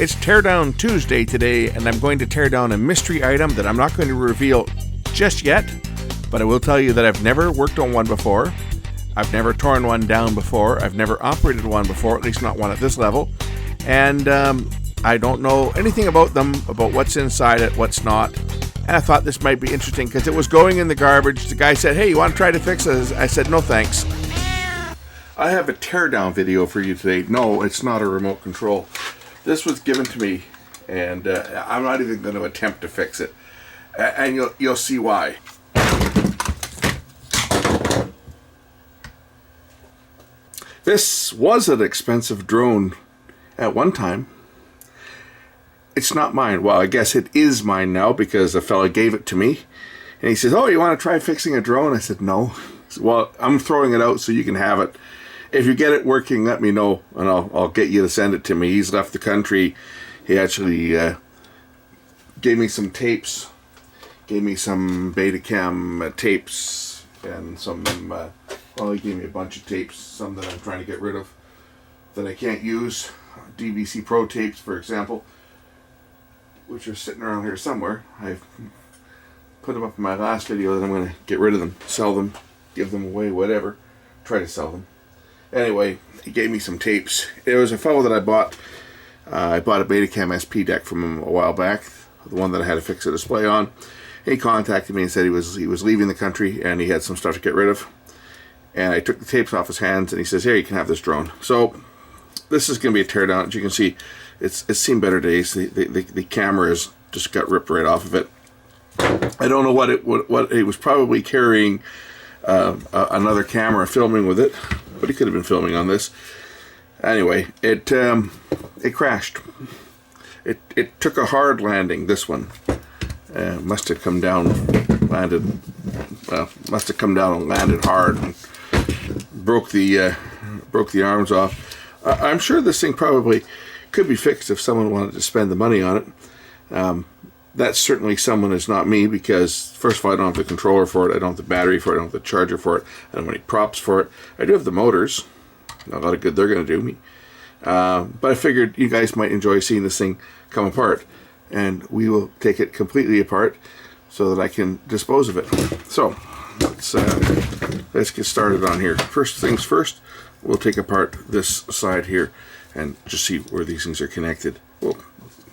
It's Teardown Tuesday today, and I'm going to tear down a mystery item that I'm not going to reveal just yet, but I will tell you that I've never worked on one before. I've never torn one down before. I've never operated one before, at least not one at this level. And I don't know anything about them, about what's inside it, what's not. And I thought this might be interesting because it was going in the garbage. The guy said, "Hey, you want to try to fix this?" I said, "No, thanks." I have a teardown video for you today. No, it's not a remote control. This was given to me, and I'm not even going to attempt to fix it. And you'll see why. This was an expensive drone at one time. It's not mine. Well, I guess it is mine now because a fella gave it to me. And he says, "Oh, you want to try fixing a drone?" I said, "No." He said, "Well, I'm throwing it out so you can have it. If you get it working, let me know, and I'll get you to send it to me." He's left the country. He actually gave me some tapes, gave me some Betacam tapes, and some, well, he gave me a bunch of tapes, some that I'm trying to get rid of, that I can't use. DVC Pro tapes, for example, which are sitting around here somewhere. I've put them up in my last video that I'm going to get rid of them, sell them, give them away, whatever. Try to sell them. Anyway, he gave me some tapes. It was a fellow that I bought a Betacam SP deck from him a while back, the one that I had to fix a display on. He contacted me and said he was leaving the country and he had some stuff to get rid of. And I took the tapes off his hands and he says, "Here, you can have this drone." So this is going to be a teardown. As you can see, it's seen better days. The camera has just got ripped right off of it. I don't know what it was probably carrying another camera filming with it, but he could have been filming on this. Anyway, it crashed. It took a hard landing. This one must have come down, must have come down and landed hard and broke the arms off. I'm sure this thing probably could be fixed if someone wanted to spend the money on it. That certainly someone is not me, because first of all, I don't have the controller for it, I don't have the battery for it, I don't have the charger for it, I don't have any props for it. I do have the motors. A lot of good they're going to do me. But I figured you guys might enjoy seeing this thing come apart, and we will take it completely apart so that I can dispose of it. So let's get started on here. First things first, we'll take apart this side here and just see where these things are connected. We'll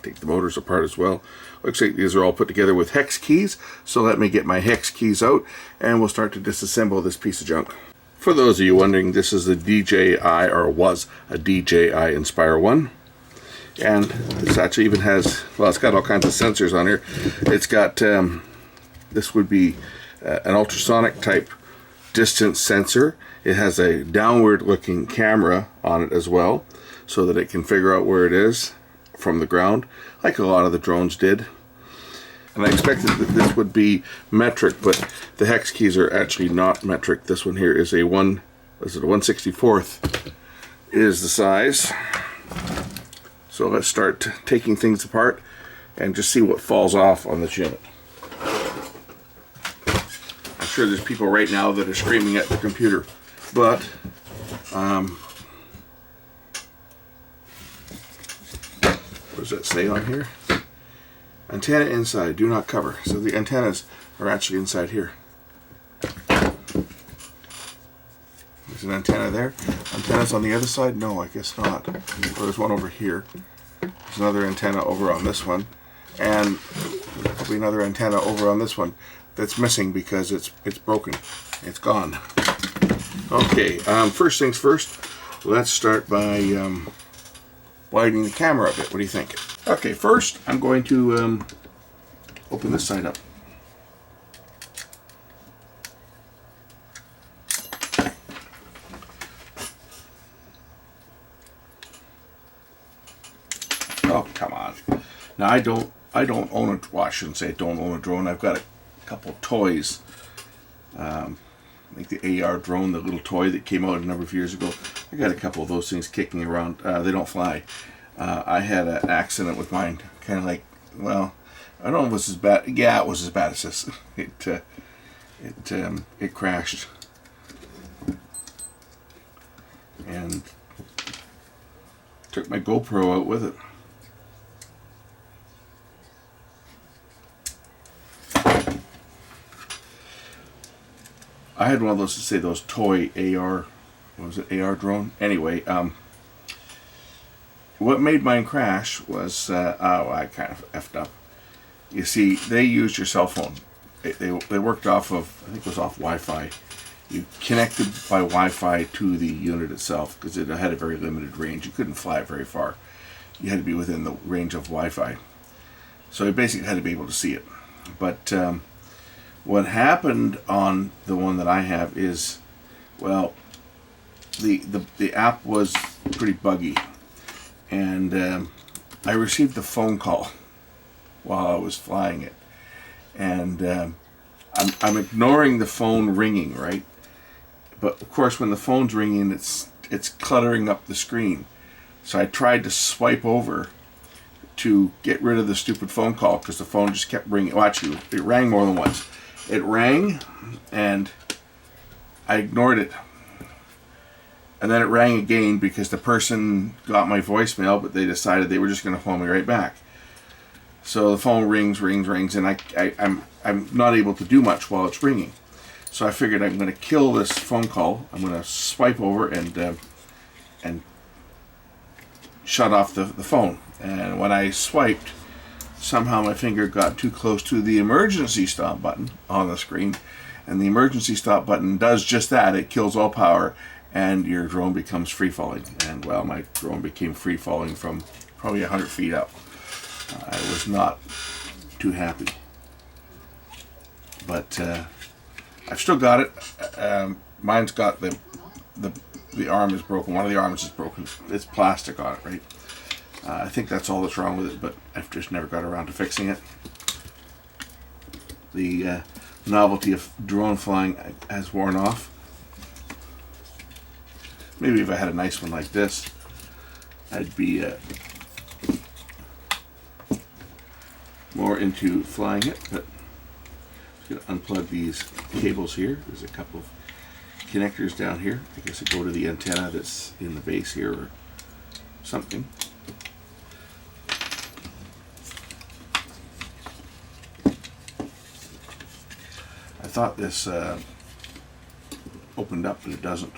take the motors apart as well. Looks like these are all put together with hex keys, so let me get my hex keys out and we'll start to disassemble this piece of junk. For those of you wondering, this is the DJI, or was a DJI Inspire 1. And this actually even has, well, it's got all kinds of sensors on here. It's got, this would be an ultrasonic type distance sensor. It has a downward looking camera on it as well, so that it can figure out where it is from the ground, like a lot of the drones did. And I expected that this would be metric, but the hex keys are actually not metric. This one here is a 1/64th is the size. So let's start taking things apart and just see what falls off on this unit. I'm sure there's people right now that are screaming at the computer, but what does that say on here? Antenna inside, do not cover. So the antennas are actually inside here. There's an antenna there. Antennas on the other side? No, I guess not. Well, there's one over here. There's another antenna over on this one. And probably another antenna over on this one that's missing because it's broken. It's gone. Okay, first things first, let's start by widening the camera a bit. What do you think? Okay, first I'm going to open this side up. Oh, come on. Now I don't own a, well, I shouldn't say I don't own a drone. I've got a couple toys. Like the AR drone, the little toy that came out a number of years ago. I got a couple of those things kicking around. They don't fly. I had an accident with mine, kind of like, well, I don't know if it was as bad. Yeah, it was as bad as this. It crashed, and took my GoPro out with it. I had one of those, to say, those toy AR, what was it, AR drone? Anyway, what made mine crash was, oh, I kind of effed up. You see, they used your cell phone. They worked off of, I think it was off Wi-Fi. You connected by Wi-Fi to the unit itself because it had a very limited range. You couldn't fly it very far. You had to be within the range of Wi-Fi. So you basically had to be able to see it. But what happened on the one that I have is, well, the app was pretty buggy. And I received a phone call while I was flying it. And I'm ignoring the phone ringing, right? But of course, when the phone's ringing, it's cluttering up the screen. So I tried to swipe over to get rid of the stupid phone call because the phone just kept ringing. Well, actually, it rang more than once. It rang, and I ignored it. And then it rang again because the person got my voicemail, but they decided they were just going to phone me right back. So the phone rings, and I'm not able to do much while it's ringing. So I figured I'm going to kill this phone call. I'm going to swipe over and shut off the phone. And when I swiped, somehow my finger got too close to the emergency stop button on the screen. And the emergency stop button does just that. It kills all power, and your drone becomes free-falling. And, well, my drone became free-falling from probably 100 feet up. I was not too happy. But I've still got it. Mine's got the arm is broken. One of the arms is broken. It's plastic on it, right? I think that's all that's wrong with it, but I've just never got around to fixing it. The novelty of drone flying has worn off. Maybe if I had a nice one like this, I'd be more into flying it, but I'm going to unplug these cables here. There's a couple of connectors down here. I guess it go to the antenna that's in the base here or something. I thought this opened up, but it doesn't.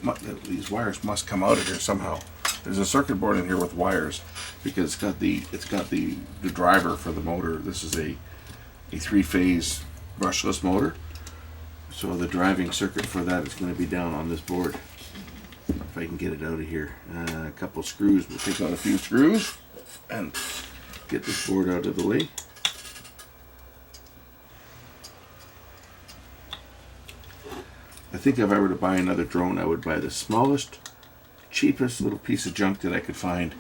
But these wires must come out of here somehow. There's a circuit board in here with wires because it's got the driver for the motor. This is a 3-phase brushless motor. So the driving circuit for that is going to be down on this board. If I can get it out of here. A couple of screws. We'll take out a few screws and get this board out of the way. I think if I were to buy another drone, I would buy the smallest, cheapest little piece of junk that I could find,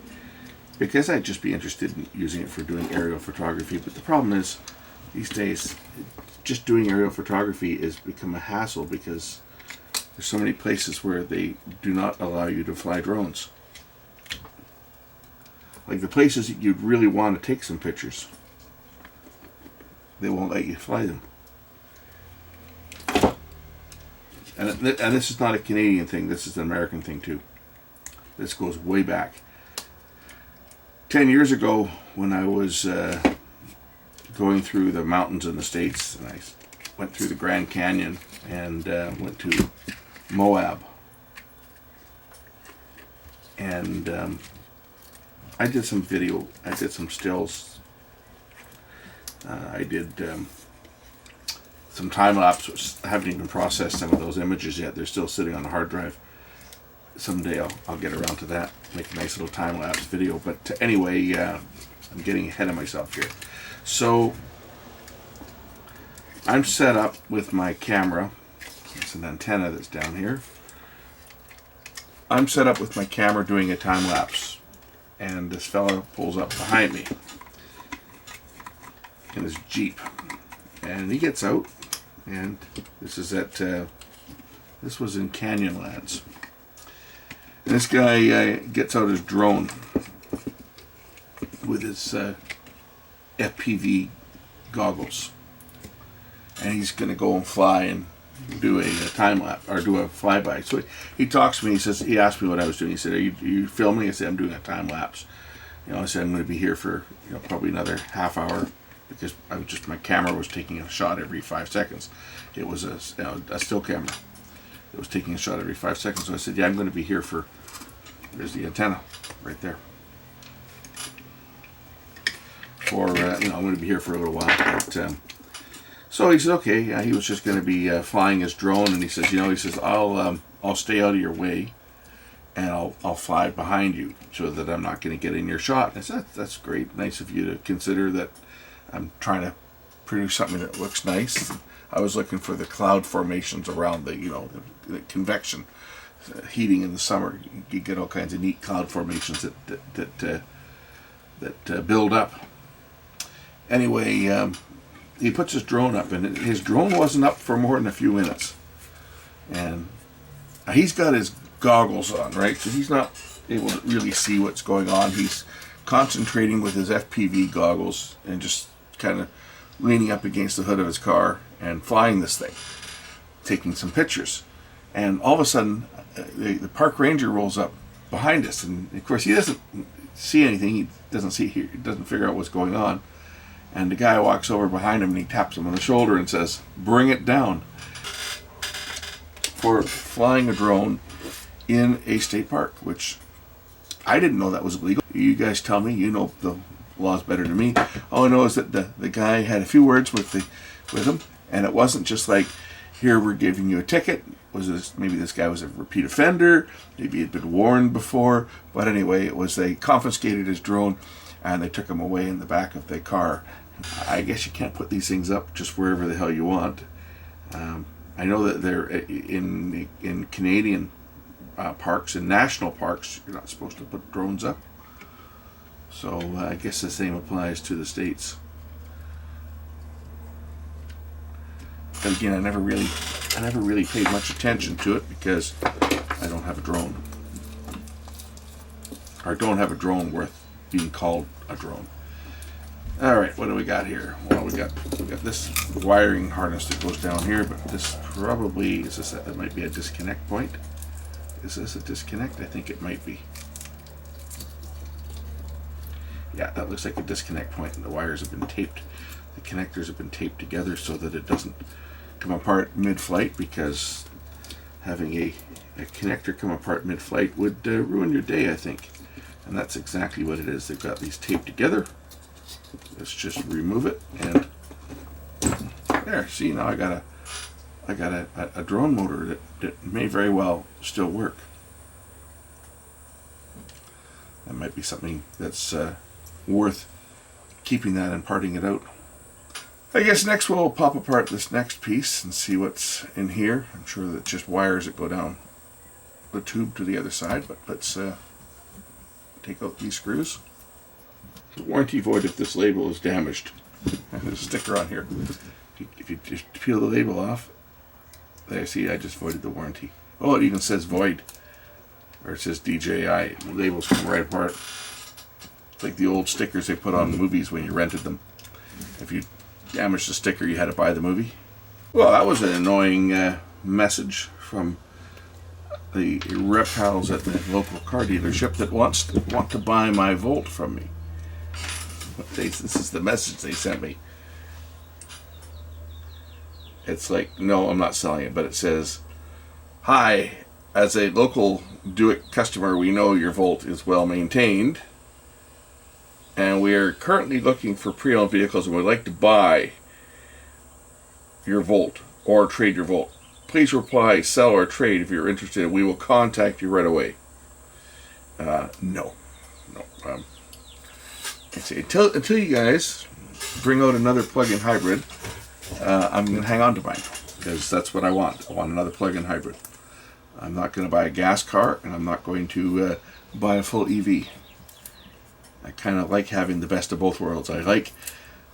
because I'd just be interested in using it for doing aerial photography. But the problem is, these days, just doing aerial photography has become a hassle because there's so many places where they do not allow you to fly drones. Like the places that you'd really want to take some pictures, they won't let you fly them. And this is not a Canadian thing, this is an American thing too. This goes way back. 10 years ago, when I was going through the mountains in the States, and I went through the Grand Canyon and went to Moab. And I did some video, I did some stills, I did some time-lapse. I haven't even processed some of those images yet. They're still sitting on the hard drive. Someday I'll get around to that, make a nice little time-lapse video. But anyway, I'm getting ahead of myself here. So I'm set up with my camera. It's an antenna that's down here. I'm set up with my camera doing a time-lapse, and this fella pulls up behind me in his Jeep, and he gets out. And this is this was in Canyonlands. And this guy gets out his drone with his FPV goggles. And he's going to go and fly and do a time lapse or do a flyby. So he talks to me. He asked me what I was doing. He said, "Are you filming?" I said, "I'm doing a time lapse." I said, "I'm going to be here for probably another half hour." because my camera was taking a shot every 5 seconds. It was a still camera. It was taking a shot every 5 seconds. So I said, yeah, I'm going to be here for, there's the antenna right there. For, I'm going to be here for a little while. But, so he said, okay, yeah, he was just going to be flying his drone, and he says, I'll stay out of your way, and I'll fly behind you so that I'm not going to get in your shot. And I said, that's great, nice of you to consider that I'm trying to produce something that looks nice. I was looking for the cloud formations around the convection heating in the summer. You get all kinds of neat cloud formations that build up. Anyway, he puts his drone up, and his drone wasn't up for more than a few minutes. And he's got his goggles on, right? So he's not able to really see what's going on. He's concentrating with his FPV goggles and just kind of leaning up against the hood of his car and flying this thing, taking some pictures. And all of a sudden, the park ranger rolls up behind us, and of course he doesn't see anything. He doesn't figure out what's going on. And the guy walks over behind him and he taps him on the shoulder and says, "Bring it down," for flying a drone in a state park, which I didn't know that was illegal. You guys tell me, you know the laws better than me. All I know is that the guy had a few words with him, and it wasn't just like, here, we're giving you a ticket. Maybe this guy was a repeat offender, maybe he'd been warned before, but anyway, it was they confiscated his drone and they took him away in the back of the car. I guess you can't put these things up just wherever the hell you want. I know that they're in Canadian parks and national parks, you're not supposed to put drones up. So I guess the same applies to the States. But again, I never really paid much attention to it because I don't have a drone. Or don't have a drone worth being called a drone. Alright, what do we got here? Well, we got this wiring harness that goes down here, but this probably that might be a disconnect point. Is this a disconnect? I think it might be. Yeah, that looks like a disconnect point, and the wires have been taped. The connectors have been taped together so that it doesn't come apart mid-flight, because having a connector come apart mid-flight would ruin your day, I think. And that's exactly what it is. They've got these taped together. Let's just remove it, and there. See, now I got a drone motor that may very well still work. That might be something that's worth keeping that and parting it out. I guess next we'll pop apart this next piece and see what's in here. I'm sure that just wires that go down the tube to the other side, but let's take out these screws. The warranty void if this label is damaged. There's a sticker on here. If you just peel the label off, there, see, I just voided the warranty. Oh, it even says void. Or it says DJI. The labels come right apart. It's like the old stickers they put on movies when you rented them. If you damaged the sticker, you had to buy the movie. Well, that was an annoying message from the rep pals at the local car dealership that want to buy my Volt from me. This is the message they sent me. It's like, no, I'm not selling it, but it says, "Hi, as a local Do-It customer, we know your Volt is well maintained, and we are currently looking for pre-owned vehicles and would like to buy your Volt or trade your Volt. Please reply, sell or trade if you're interested. We will contact you right away." No. See, until you guys bring out another plug-in hybrid, I'm going to hang on to mine, because that's what I want. I want another plug-in hybrid. I'm not going to buy a gas car, and I'm not going to buy a full EV. I kind of like having the best of both worlds. I like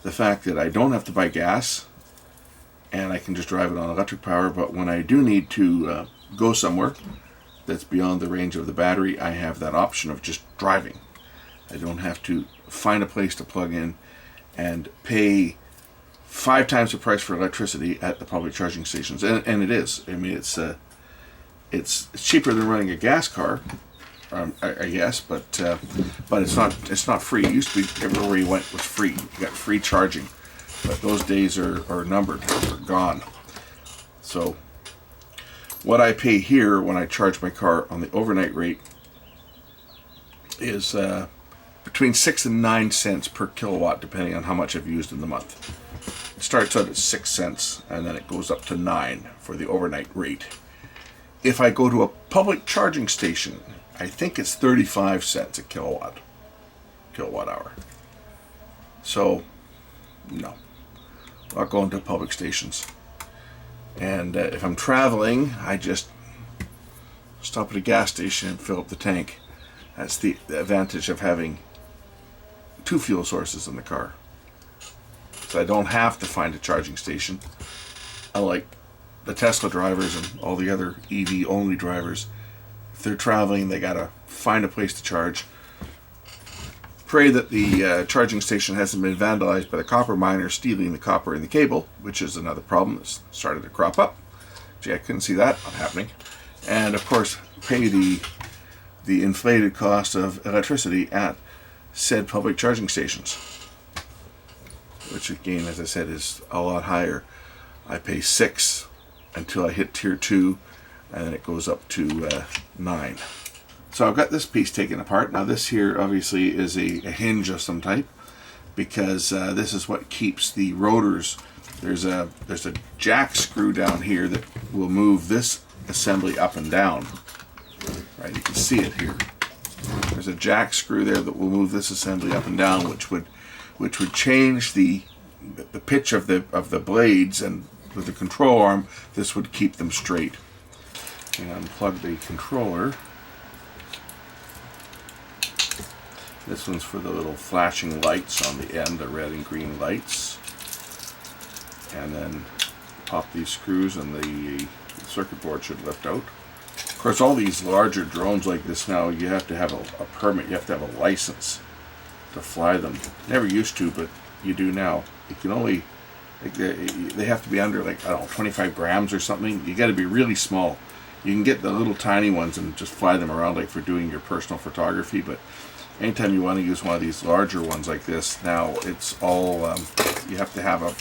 the fact that I don't have to buy gas, and I can just drive it on electric power, but when I do need to go somewhere that's beyond the range of the battery, I have that option of just driving. I don't have to find a place to plug in and pay 5 times the price for electricity at the public charging stations, and it is. I mean, it's cheaper than running a gas car, I guess, but it's not free. It used to be everywhere you went was free. You got free charging But those days are numbered, they're gone. So what I pay here when I charge my car on the overnight rate is between 6 and 9 cents per kilowatt, depending on how much I've used in the month. It starts out at 6 cents and then it goes up to 9 for the overnight rate. If I go to a public charging station, I think it's 35 cents a kilowatt hour. So, no, I'm not going to public stations. And if I'm traveling, I just stop at a gas station and fill up the tank. That's the advantage of having 2 fuel sources in the car. So I don't have to find a charging station. Unlike the Tesla drivers and all the other EV only drivers, if they're traveling, they gotta find a place to charge. Pray that the charging station hasn't been vandalized by the copper miners stealing the copper in the cable, which is another problem that's started to crop up. Gee, I couldn't see that not happening. And of course, pay the inflated cost of electricity at said public charging stations, which again, as I said, is a lot higher. I pay 6 until I hit tier 2, and then it goes up to 9. So I've got this piece taken apart. Now this here obviously is a hinge of some type, because this is what keeps the rotors. There's a jack screw down here that will move this assembly up and down. Right, you can see it here. There's a jack screw there that will move this assembly up and down, which would change the pitch of the blades, and with the control arm, this would keep them straight. And unplug the controller. This one's for the little flashing lights on the end, the red and green lights. And then pop these screws and the circuit board should lift out. Of course, all these larger drones like this now, you have to have a permit, you have to have a license to fly them. Never used to, but you do now. You can only, like, they have to be under, like, I don't know, 25 grams or something. You got to be really small. You can get the little tiny ones and just fly them around, like for doing your personal photography, but anytime you want to use one of these larger ones like this, now it's all you have to have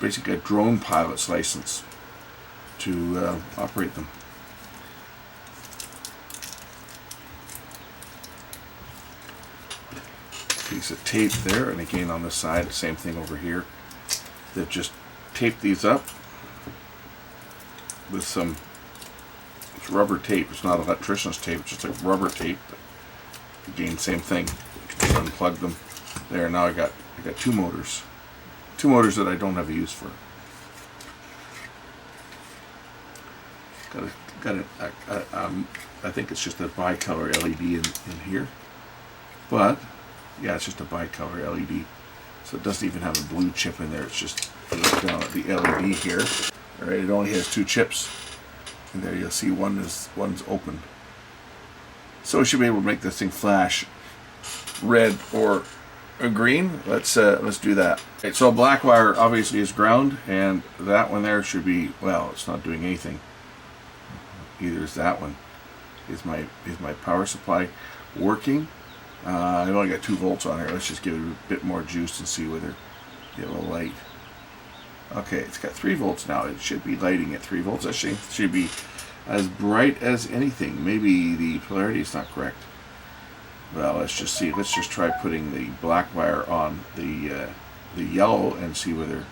basically a drone pilot's license to operate them. Piece of tape there, and again on this side, the same thing over here. They've just taped these up with some rubber tape. It's not electrician's tape, it's just like rubber tape. Again, same thing. Just unplug them. There, now I got 2 motors. 2 motors that I don't have a use for. I think it's just a bicolor LED in here. But yeah, it's just a bicolor LED. So it doesn't even have a blue chip in there. It's just, if you look down at the LED here, alright, it only has 2 chips. And there you'll see one's open. So we should be able to make this thing flash red or green. Let's do that. Okay, so black wire obviously is ground, and that one there should be, well, it's not doing anything. Either is that one. Is my power supply working? I've only got 2 volts on here. Let's just give it a bit more juice and see whether it'll light. Okay, it's got 3 volts now. It should be lighting at 3 volts. That should be as bright as anything. Maybe the polarity is not correct. Well, let's just see. Let's just try putting the black wire on the yellow and see whether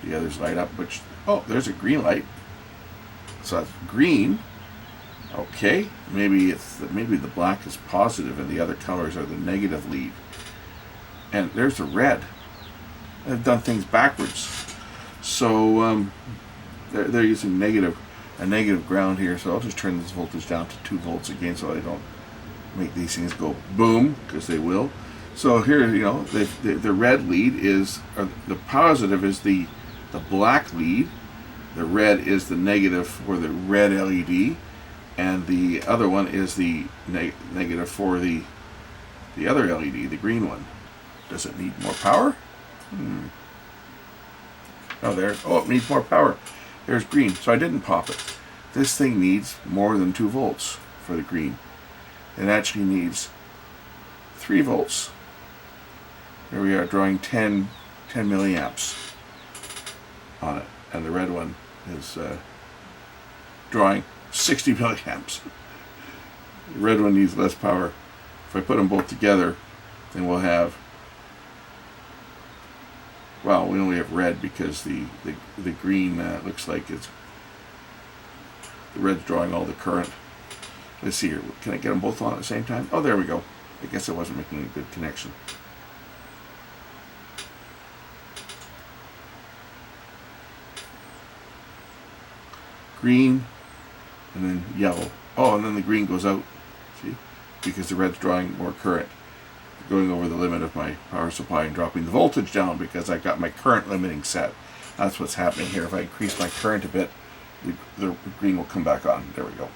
the others light up. Which, oh, there's a green light. So that's green. Okay, maybe the black is positive and the other colors are the negative lead. And there's the red. I've done things backwards. So they're using a negative ground here. So I'll just turn this voltage down to 2 volts again, so I don't make these things go boom, because they will. So here, you know, the red lead is, or the positive is the black lead. The red is the negative for the red LED. And the other one is the negative for the other LED, the green one. Does it need more power? Oh, it needs more power. There's green, so I didn't pop it. This thing needs more than 2 volts for the green. It actually needs 3 volts. Here we are drawing 10 10 milliamps on it, and the red one is drawing 60 milliamps. The red one needs less power. If I put them both together, then we'll have, well, we only have red because the green looks like it's, the red's drawing all the current. Let's see here. Can I get them both on at the same time? Oh, there we go. I guess I wasn't making a good connection. Green, and then yellow. Oh, and then the green goes out. See? Because the red's drawing more current. Going over the limit of my power supply and dropping the voltage down because I got my current limiting set. That's what's happening here. If I increase my current a bit, the green will come back on. There we go.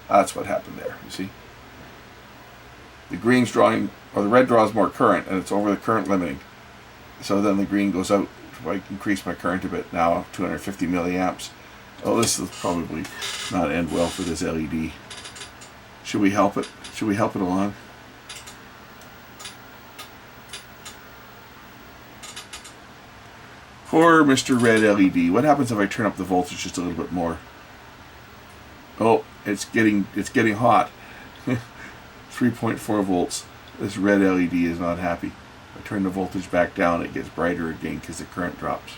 That's what happened there, you see? The green's drawing, or the red draws more current, and it's over the current limiting. So then the green goes out. If I increase my current a bit, now 250 milliamps. Oh, this will probably not end well for this LED. Should we help it? Should we help it along? Poor Mr. Red LED. What happens if I turn up the voltage just a little bit more? Oh, it's getting hot. 3.4 volts. This red LED is not happy. If I turn the voltage back down, it gets brighter again because the current drops.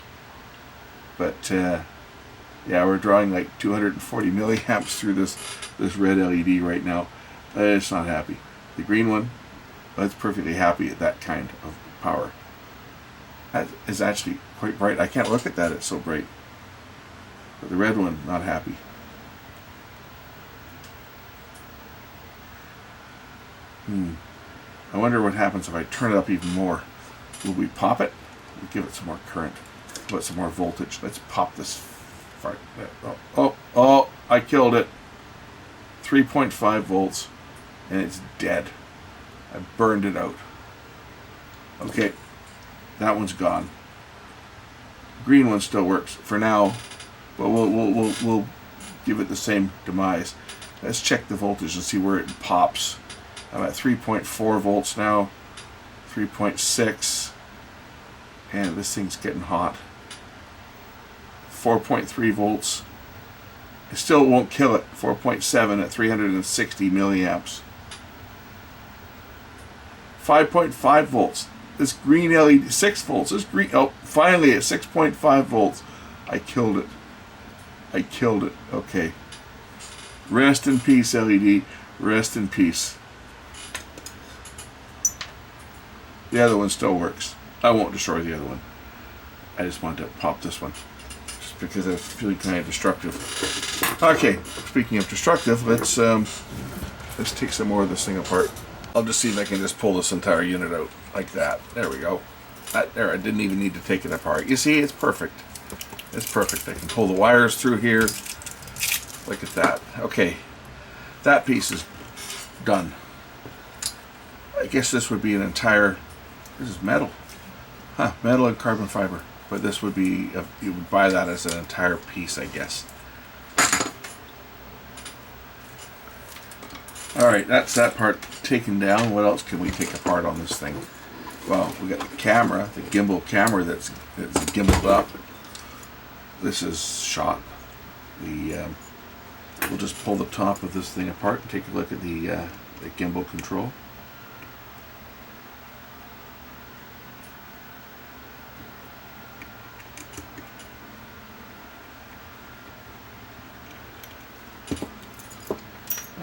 But yeah, we're drawing like 240 milliamps through this red LED right now. It's not happy. The green one, that's perfectly happy at that kind of power. That is actually quite bright. I can't look at that, it's so bright. But the red one, not happy. I wonder what happens if I turn it up even more. Will we pop it? We'll give it some more current. Put some more voltage. Let's pop this part. Oh, I killed it. 3.5 volts. And it's dead. I burned it out. Okay. That one's gone. Green one still works for now, but we'll give it the same demise. Let's check the voltage and see where it pops. I'm at 3.4 volts now, 3.6, and this thing's getting hot. 4.3 volts. It still won't kill it. 4.7 at 360 milliamps. 5.5 volts. This green LED, 6 volts. This green, oh, finally at 6.5 volts. I killed it. I killed it. Okay. Rest in peace, LED. Rest in peace. The other one still works. I won't destroy the other one. I just wanted to pop this one. Just because I was feeling kind of destructive. Okay, speaking of destructive, let's take some more of this thing apart. I'll just see if I can just pull this entire unit out like that. There we go. There, I didn't even need to take it apart. You see, it's perfect. It's perfect. I can pull the wires through here. Look at that. Okay, that piece is done. I guess this would be an entire, this is metal. Huh, metal and carbon fiber. But this would be, you would buy that as an entire piece, I guess. Alright, that's that part taken down. What else can we take apart on this thing? Well, we got the camera, the gimbal camera that's gimbaled up. This is shot. We'll just pull the top of this thing apart and take a look at the gimbal control.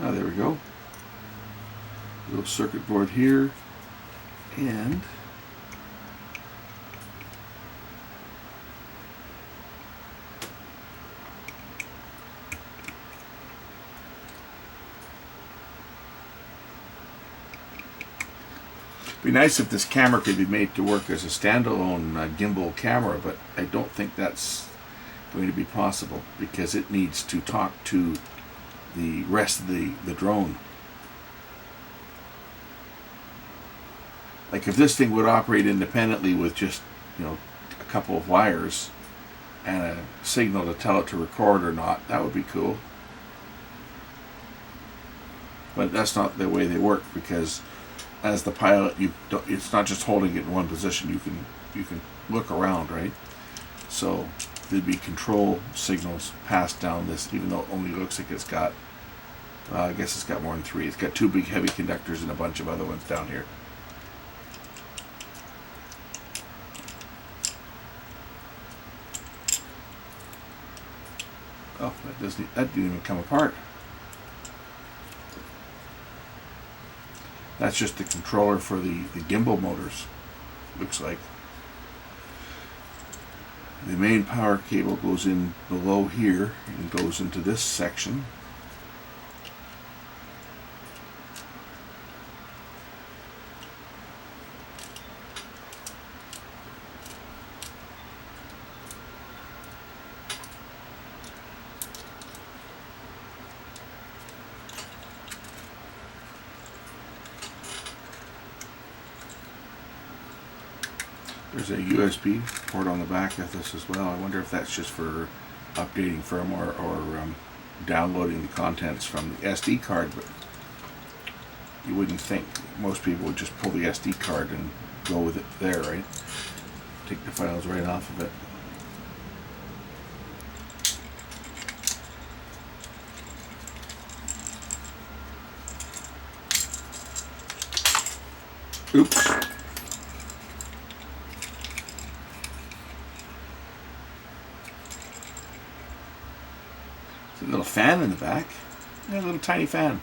There we go. Little circuit board here, and it'd be nice if this camera could be made to work as a standalone gimbal camera, but I don't think that's going to be possible because it needs to talk to the rest of the drone. Like if this thing would operate independently with just, a couple of wires and a signal to tell it to record or not, that would be cool. But that's not the way they work because as the pilot, it's not just holding it in one position. You can look around, right? So there'd be control signals passed down this, even though it only looks like it's got, I guess it's got more than 3. It's got 2 big heavy conductors and a bunch of other ones down here. Oh, that didn't even come apart. That's just the controller for the gimbal motors, looks like. The main power cable goes in below here and goes into this section. There's a USB port on the back of this as well. I wonder if that's just for updating firmware or downloading the contents from the SD card, but you wouldn't think. Most people would just pull the SD card and go with it there, right? Take the files right off of it. Oops. There's a little fan in the back. Yeah, a little tiny fan.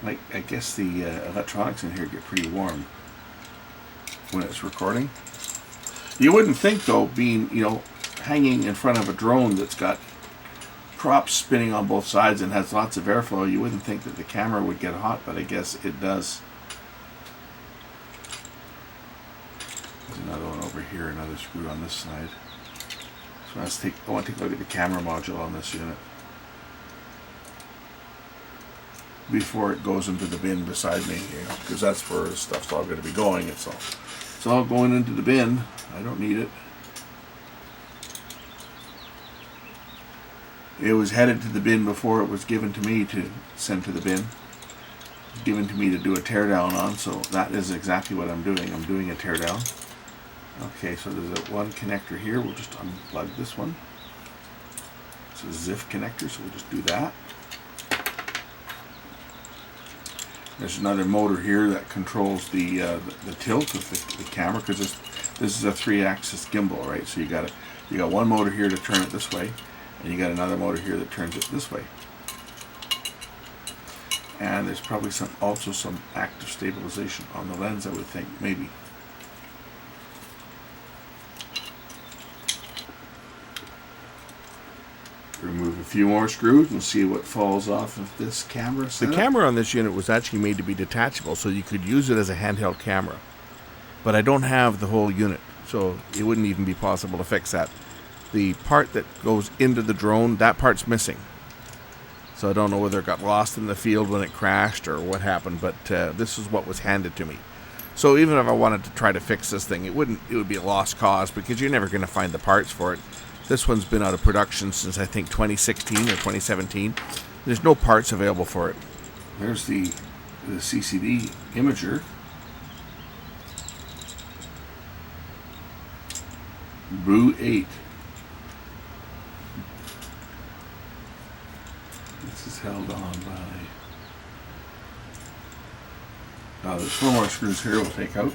Like, I guess the electronics in here get pretty warm when it's recording. You wouldn't think, though, being, hanging in front of a drone that's got props spinning on both sides and has lots of airflow, you wouldn't think that the camera would get hot, but I guess it does. There's another one over here, another screw on this side. So I want to take a look at the camera module on this unit before it goes into the bin beside me, because that's where the stuff's all going to be going. It's all going into the bin. I don't need it. It was headed to the bin before it was given to me to send to the bin. Given to me to do a teardown on, so that is exactly what I'm doing. I'm doing a teardown. Okay, so there's one connector here. We'll just unplug this one. It's a ZIF connector, so we'll just do that. There's another motor here that controls the tilt of the camera, because this is a 3-axis gimbal, right? So you got one motor here to turn it this way, and you got another motor here that turns it this way. And there's probably also some active stabilization on the lens, I would think, maybe. Remove a few more screws and see what falls off of this camera setup. The camera on this unit was actually made to be detachable, so you could use it as a handheld camera. But I don't have the whole unit, so it wouldn't even be possible to fix that. The part that goes into the drone, that part's missing. So I don't know whether it got lost in the field when it crashed or what happened, but this is what was handed to me. So even if I wanted to try to fix this thing, it would be a lost cause, because you're never going to find the parts for it. This one's been out of production since, I think, 2016 or 2017. There's no parts available for it. There's the CCD imager. Brew 8. This is held on by... there's 4 more screws here we'll take out.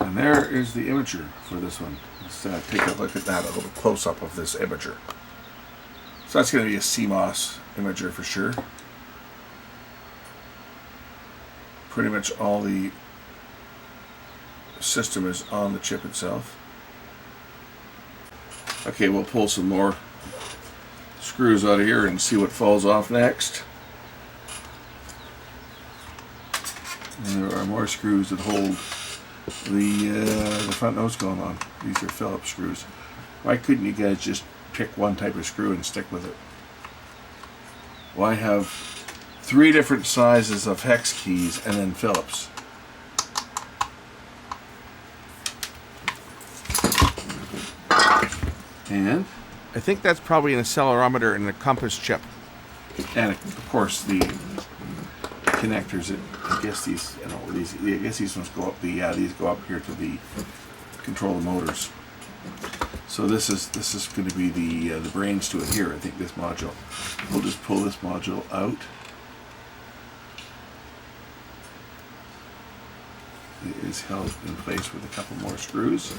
And there is the imager for this one. Let's take a look at that, a little close-up of this imager. So that's going to be a CMOS imager for sure. Pretty much all the system is on the chip itself. Okay, we'll pull some more screws out of here and see what falls off next. And there are more screws that hold the front nose cone on. These are Phillips screws. Why couldn't you guys just pick one type of screw and stick with it? Why have 3 different sizes of hex keys and then Phillips? And I think that's probably an accelerometer and a compass chip. And of course the connectors. I guess these, I guess these ones go up. These go up here to control the motors. So this is going to be the brains to it here. I think this module. We'll just pull this module out. It is held in place with a couple more screws.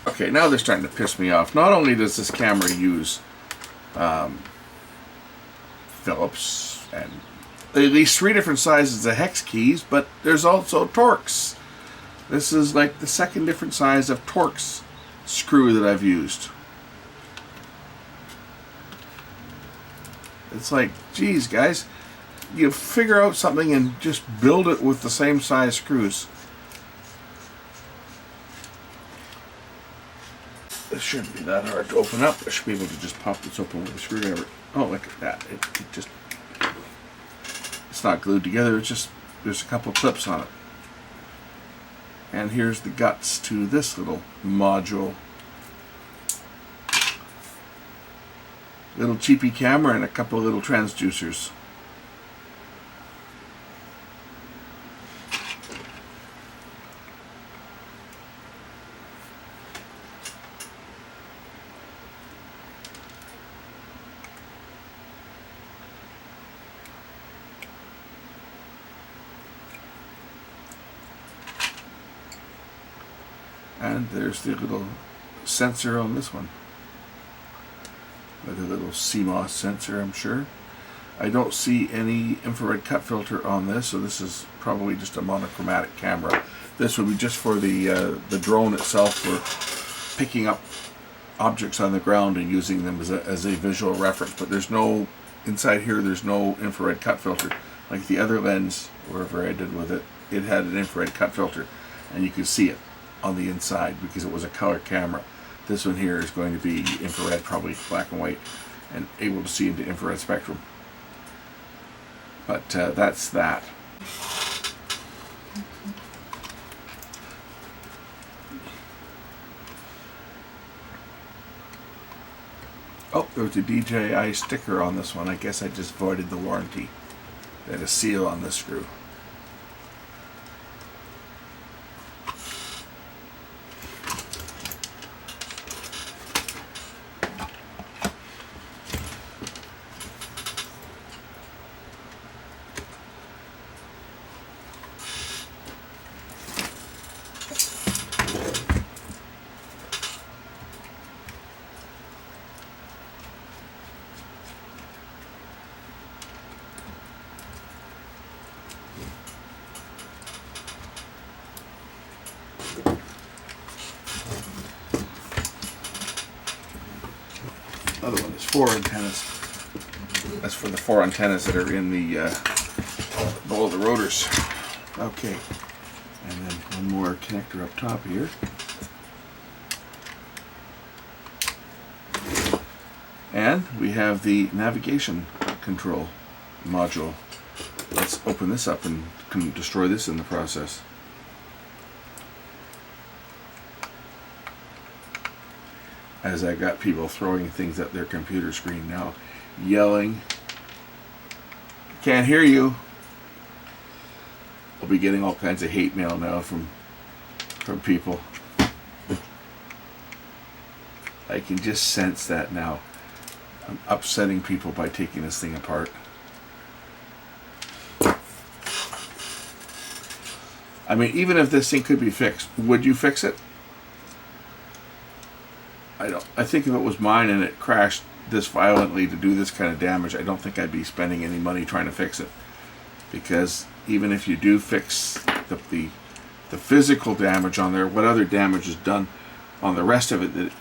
Okay, now they're starting to piss me off. Not only does this camera use Phillips and at least 3 different sizes of hex keys, but there's also Torx. This is like the second different size of Torx screw that I've used. It's like, geez, guys, you figure out something and just build it with the same size screws. This shouldn't be that hard to open up. I should be able to just pop this open with a screwdriver. Oh, look at that. It's not glued together. It's just, there's a couple clips on it. And here's the guts to this little module. Little cheapy camera and a couple of little transducers. And there's the little sensor on this one. With a little CMOS sensor, I'm sure. I don't see any infrared cut filter on this, so this is probably just a monochromatic camera. This would be just for the drone itself, for picking up objects on the ground and using them as a visual reference. But there's no, inside here, there's no infrared cut filter. Like the other lens, wherever I did with it, it had an infrared cut filter, and you could see it on the inside because it was a color camera. This one here is going to be infrared, probably black and white, and able to see into infrared spectrum. But that's that. Oh, there's a DJI sticker on this one. I guess I just voided the warranty. They had a seal on this screw. Other one is 4 antennas. That's for the 4 antennas that are in the below the rotors. Okay, and then one more connector up top here. And we have the navigation control module. Let's open this up and destroy this in the process. As I got people throwing things at their computer screen now, yelling, "Can't hear you." I'll be getting all kinds of hate mail now from people. I can just sense that now. I'm upsetting people by taking this thing apart. I mean, even if this thing could be fixed, would you fix it? I think if it was mine and it crashed this violently to do this kind of damage, I don't think I'd be spending any money trying to fix it. Because even if you do fix the physical damage on there, what other damage is done on the rest of it,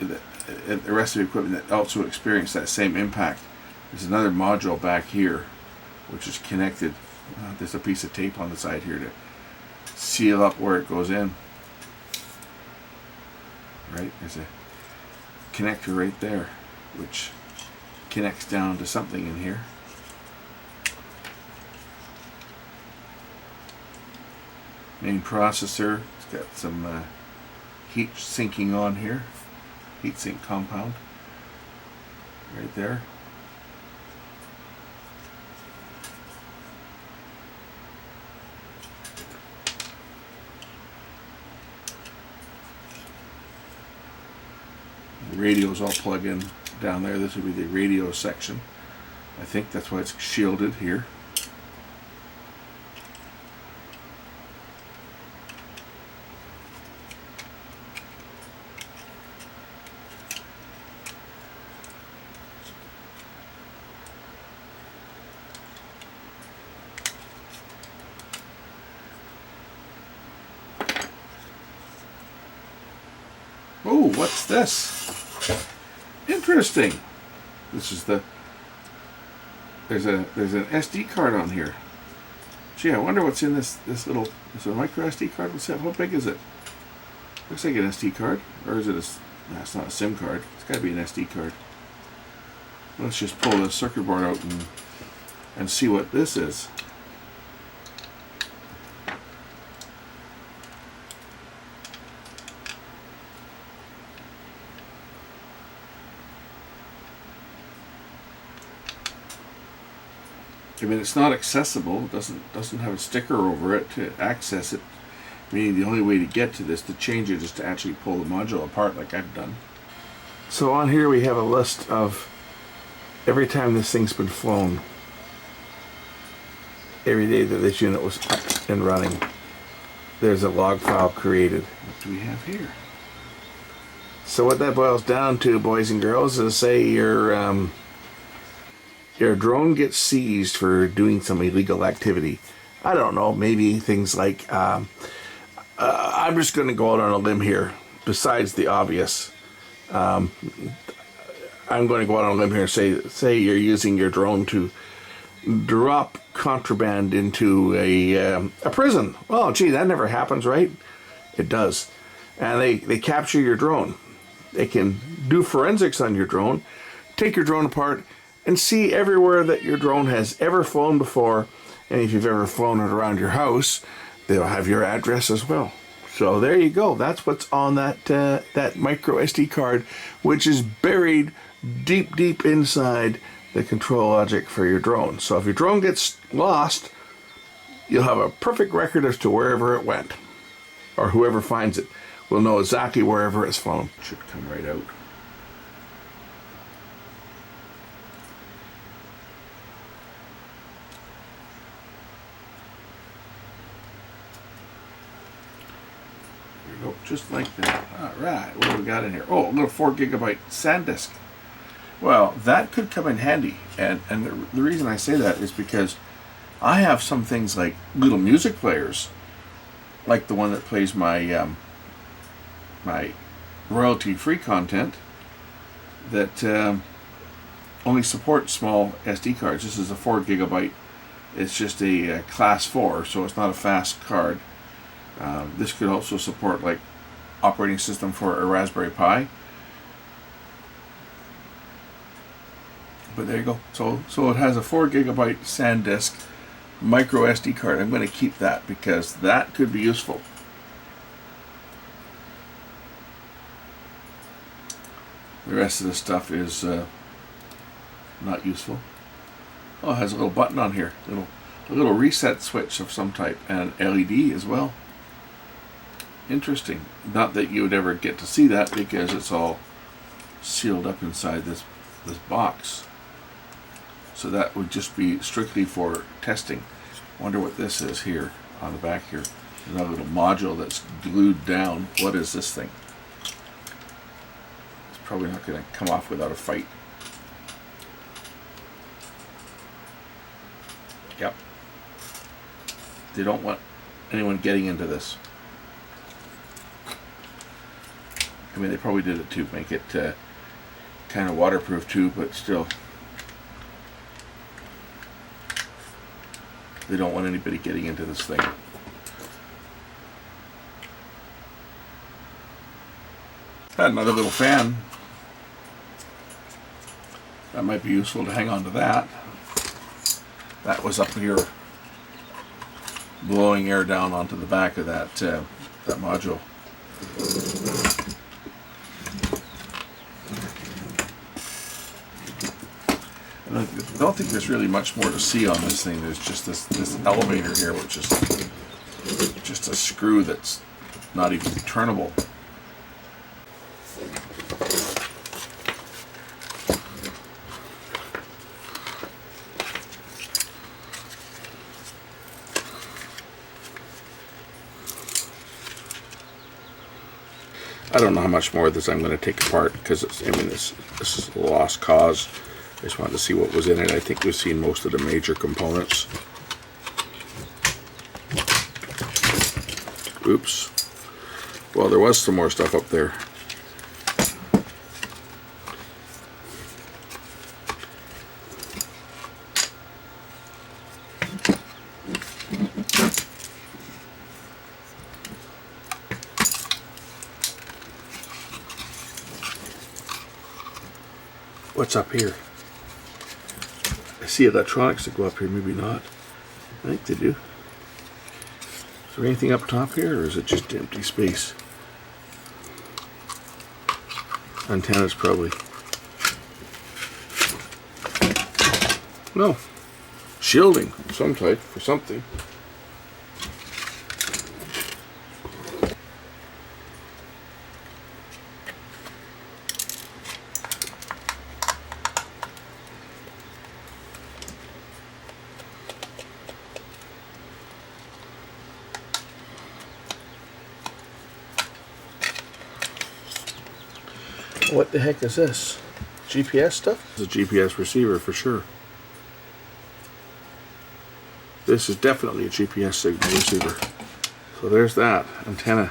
the rest of the equipment that also experienced that same impact? There's another module back here, which is connected. There's a piece of tape on the side here to seal up where it goes in. Right? There's a connector right there, which connects down to something in here. Main processor. It's got some heat sinking on here. Heat sink compound. Right there. The radios all plug in down there. This would be the radio section. I think that's why it's shielded here. Oh, what's this? Interesting. This is the there's an SD card on here. Gee, I wonder what's in this little. Is it a micro SD card? What's that? How big is it? Looks like an SD card, or is it a? No, it's not a SIM card. It's got to be an SD card. Let's just pull the circuit board out and see what this is. I mean, it's not accessible. It doesn't have a sticker over it to access it. Meaning the only way to get to this, to change it, is to actually pull the module apart like I've done. So on here we have a list of every time this thing's been flown. Every day that this unit was up and running. There's a log file created. What do we have here? So what that boils down to, boys and girls, is say your drone gets seized for doing some illegal activity. I don't know, maybe things like, I'm just going to go out on a limb here, besides the obvious. I'm going to go out on a limb here and say you're using your drone to drop contraband into a prison. Well, gee, that never happens, right? It does. And they capture your drone. They can do forensics on your drone, take your drone apart, and see everywhere that your drone has ever flown before. And if you've ever flown it around your house, they'll have your address as well. So there you go. That's what's on that micro SD card, which is buried deep inside the control logic for your drone. So if your drone gets lost, you'll have a perfect record as to wherever it went, or whoever finds it will know exactly wherever it's flown. It should come right out. Just like that. All right, what do we got in here? Oh, a little 4 gigabyte SanDisk. Well, that could come in handy, and the reason I say that is because I have some things like little music players, like the one that plays my my royalty-free content, that only supports small SD cards. This is a 4 gigabyte. It's just a class 4, so it's not a fast card. This could also support like operating system for a Raspberry Pi. But there you go. So it has a 4 gigabyte SanDisk micro SD card. I'm going to keep that because that could be useful. The rest of the stuff is not useful. Oh, it has a little button on here, a little reset switch of some type, and an LED as well. Interesting. Not that you would ever get to see that because it's all sealed up inside this box. So that would just be strictly for testing. Wonder what this is here on the back here. Another little module that's glued down. What is this thing? It's probably not going to come off without a fight. Yep. They don't want anyone getting into this. I mean, they probably did it to make it kind of waterproof too, but still. They don't want anybody getting into this thing. Had another little fan. That might be useful to hang on to that. That was up here blowing air down onto the back of that module. I don't think there's really much more to see on this thing. There's just this elevator here, which is just a screw that's not even turnable. I don't know how much more of this I'm going to take apart because this is a lost cause. I just wanted to see what was in it. I think we've seen most of the major components. Oops. Well, there was some more stuff up there. What's up here? I see electronics that go up here, maybe not. I think they do. Is there anything up top here, or is it just empty space? Antennas, probably. No. Shielding of some type for something. What the heck is this? GPS stuff? It's a GPS receiver for sure. This is definitely a GPS signal receiver. So there's that. Antenna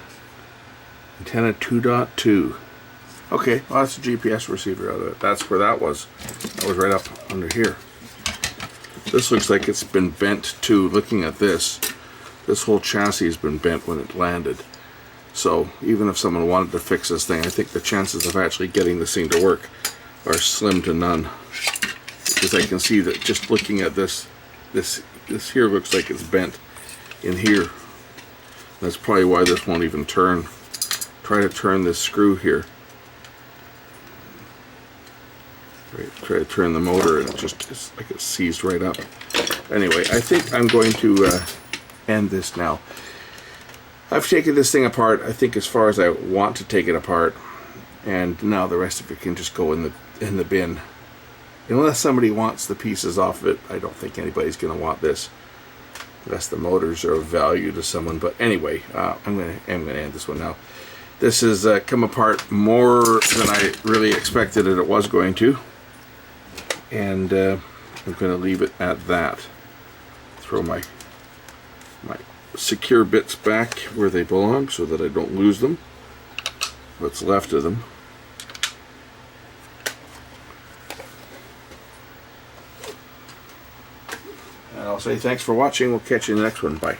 2.2. Okay, well that's a GPS receiver out of it. That's where that was. That was right up under here. This looks like it's been bent too. Looking at this whole chassis has been bent when it landed. So even if someone wanted to fix this thing, I think the chances of actually getting this thing to work are slim to none. Because I can see that just looking at this here looks like it's bent in here. That's probably why this won't even turn. Try to turn this screw here. Right, try to turn the motor and it's like it's seized right up. Anyway, I think I'm going to end this now. I've taken this thing apart, I think, as far as I want to take it apart, and now the rest of it can just go in the bin. Unless somebody wants the pieces off of it, I don't think anybody's going to want this, unless the motors are of value to someone. But anyway, I'm going to end this one now. This has come apart more than I really expected it was going to, and I'm going to leave it at that. Throw my secure bits back where they belong so that I don't lose them, what's left of them. And I'll say thanks for watching. We'll catch you in the next one. Bye.